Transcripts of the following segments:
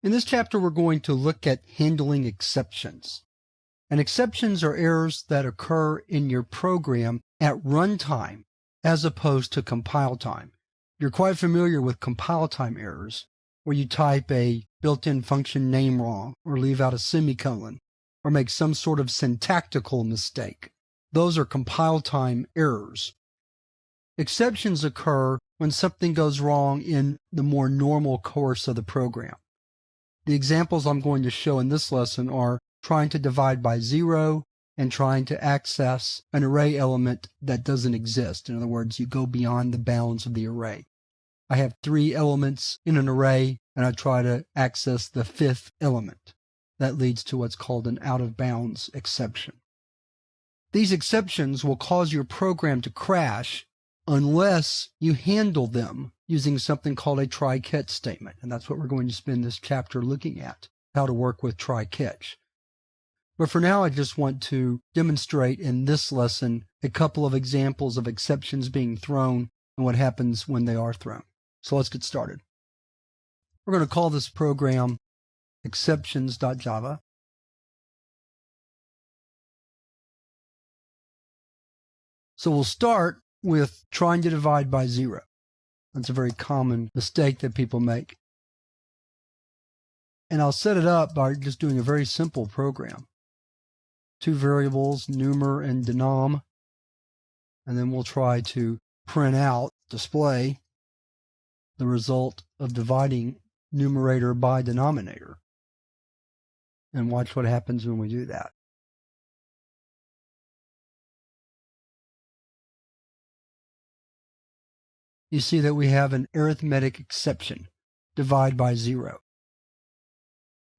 In this chapter, we're going to look at handling exceptions. And exceptions are errors that occur in your program at runtime as opposed to compile time. You're quite familiar with compile time errors, where you type a built-in function name wrong, or leave out a semicolon, or make some sort of syntactical mistake. Those are compile time errors. Exceptions occur when something goes wrong in the more normal course of the program. The examples I'm going to show in this lesson are trying to divide by 0 and trying to access an array element that doesn't exist. In other words, you go beyond the bounds of the array. I have 3 elements in an array, and I try to access the 5th element. That leads to what's called an out-of-bounds exception. These exceptions will cause your program to crash unless you handle them using something called a try-catch statement. And that's what we're going to spend this chapter looking at, how to work with try-catch. But for now, I just want to demonstrate in this lesson a couple of examples of exceptions being thrown and what happens when they are thrown. So let's get started. We're going to call this program exceptions.java. So we'll start with trying to divide by 0. That's a very common mistake that people make. And I'll set it up by just doing a very simple program. 2 variables, numer and denom. And then we'll try to print out, display, the result of dividing numerator by denominator. And watch what happens when we do that. You see that we have an arithmetic exception, divide by 0.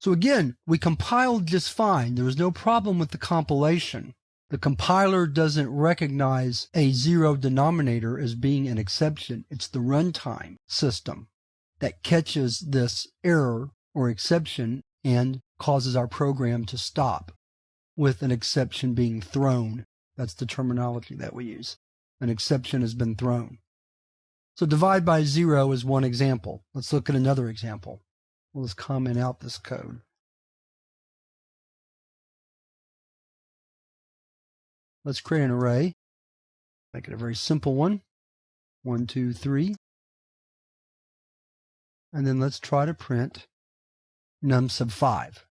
So again, we compiled just fine. There was no problem with the compilation. The compiler doesn't recognize a 0 denominator as being an exception. It's the runtime system that catches this error or exception and causes our program to stop with an exception being thrown. That's the terminology that we use. An exception has been thrown. So divide by 0 is one example. Let's look at another example. We'll just comment out this code. Let's create an array. Make it a very simple one. 1, 2, 3. And then let's try to print num sub 5.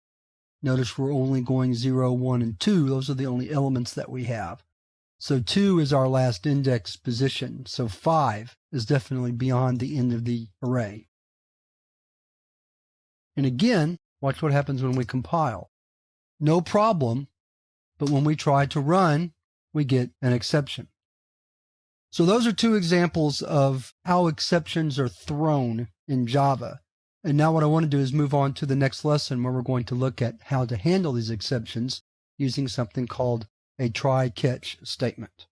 Notice we're only going 0, 1, and 2. Those are the only elements that we have. So 2 is our last index position. So 5 is definitely beyond the end of the array. And again, watch what happens when we compile. No problem, but when we try to run, we get an exception. So those are 2 examples of how exceptions are thrown in Java. And now what I want to do is move on to the next lesson where we're going to look at how to handle these exceptions using something called a try-catch statement.